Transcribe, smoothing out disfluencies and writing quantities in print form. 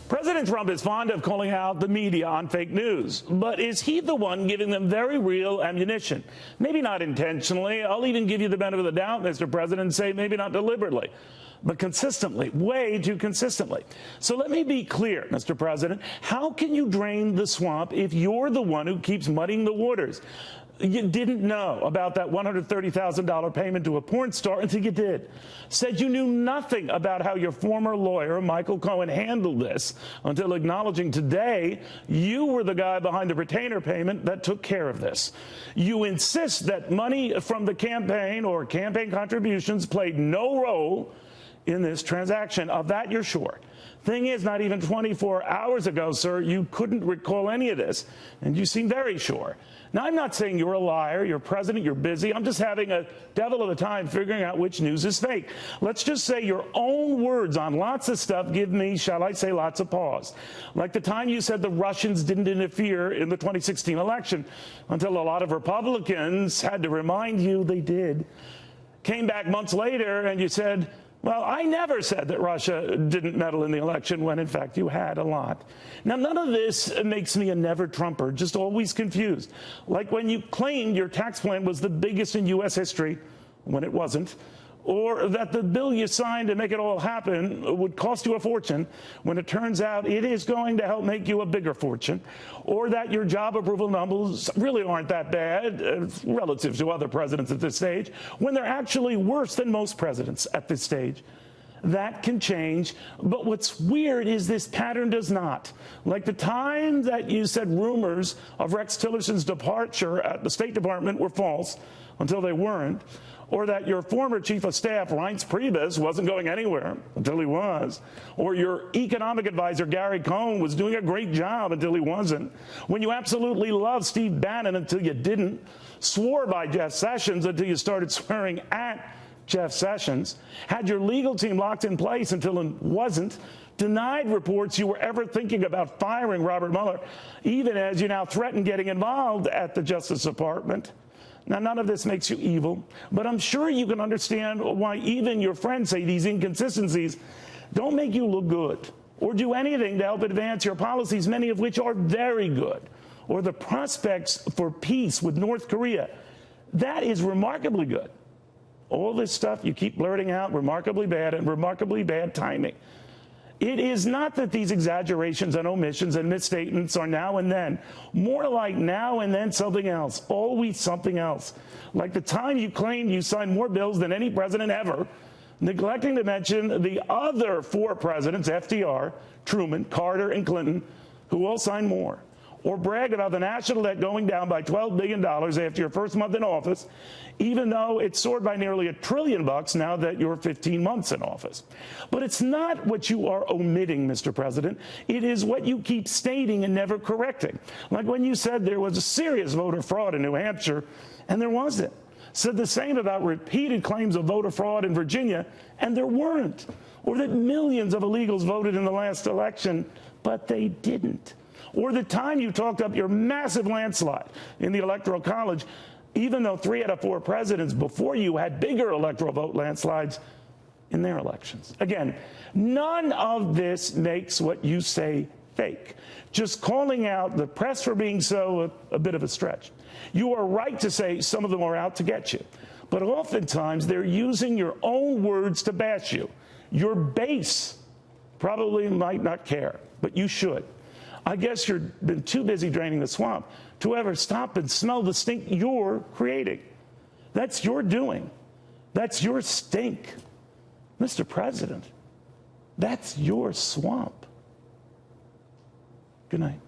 President Trump is fond of calling out the media on fake news, but is he the one giving them very real ammunition? Maybe not intentionally. I'll even give you the benefit of the doubt, Mr. President, and say maybe not deliberately, but consistently, way too consistently. So let me be clear, Mr. President. How can you drain the swamp if you're the one who keeps muddying the waters? You didn't know about that $130,000 payment to a porn star until you did. Said you knew nothing about how your former lawyer, Michael Cohen, handled this until acknowledging today you were the guy behind the retainer payment that took care of this. You insist that money from the campaign or campaign contributions played no role in this transaction. Of that, you're sure. Thing is, not even 24 hours ago, sir, you couldn't recall any of this, and you seem very sure. Now, I'm not saying you're a liar, you're president, you're busy. I'm just having a devil of a time figuring out which news is fake. Let's just say your own words on lots of stuff give me, shall I say, lots of pause. Like the time you said the Russians didn't interfere in the 2016 election until a lot of Republicans had to remind you they did. Came back months later and you said, well, I never said that Russia didn't meddle in the election when, in fact, you had a lot. Now, none of this makes me a never-Trumper, just always confused. Like when you claimed your tax plan was the biggest in U.S. history, when it wasn't, or that the bill you signed to make it all happen would cost you a fortune, when it turns out it is going to help make you a bigger fortune, or that your job approval numbers really aren't that bad relative to other presidents at this stage, when they're actually worse than most presidents at this stage. That can change, but what's weird is this pattern does not. Like the time that you said rumors of Rex Tillerson's departure at the State Department were false until they weren't, or that your former chief of staff, Reince Priebus, wasn't going anywhere until he was, or your economic advisor, Gary Cohn, was doing a great job until he wasn't, when you absolutely loved Steve Bannon until you didn't, swore by Jeff Sessions until you started swearing at Jeff Sessions, had your legal team locked in place until it wasn't, denied reports you were ever thinking about firing Robert Mueller, even as you now threaten getting involved at the Justice Department. Now, none of this makes you evil, but I'm sure you can understand why even your friends say these inconsistencies don't make you look good or do anything to help advance your policies, many of which are very good, or the prospects for peace with North Korea. That is remarkably good. All this stuff you keep blurting out, remarkably bad and remarkably bad timing. It is not that these exaggerations and omissions and misstatements are now and then. More like now and then something else, always something else. Like the time you claimed you signed more bills than any president ever, neglecting to mention the other four presidents, FDR, Truman, Carter, and Clinton, who all signed more. Or brag about the national debt going down by $12 billion after your first month in office, even though it soared by nearly $1 trillion now that you're 15 months in office. But it's not what you are omitting, Mr. President. It is what you keep stating and never correcting. Like when you said there was a serious voter fraud in New Hampshire, and there wasn't. Said the same about repeated claims of voter fraud in Virginia, and there weren't. Or that millions of illegals voted in the last election, but they didn't. Or the time you talked up your massive landslide in the Electoral College, even though 3 out of 4 presidents before you had bigger electoral vote landslides in their elections. Again, none of this makes what you say fake. Just calling out the press for being so a bit of a stretch. You are right to say some of them are out to get you, but oftentimes they're using your own words to bash you. Your base probably might not care, but you should. I guess you've been too busy draining the swamp to ever stop and smell the stink you're creating. That's your doing. That's your stink. Mr. President, that's your swamp. Good night.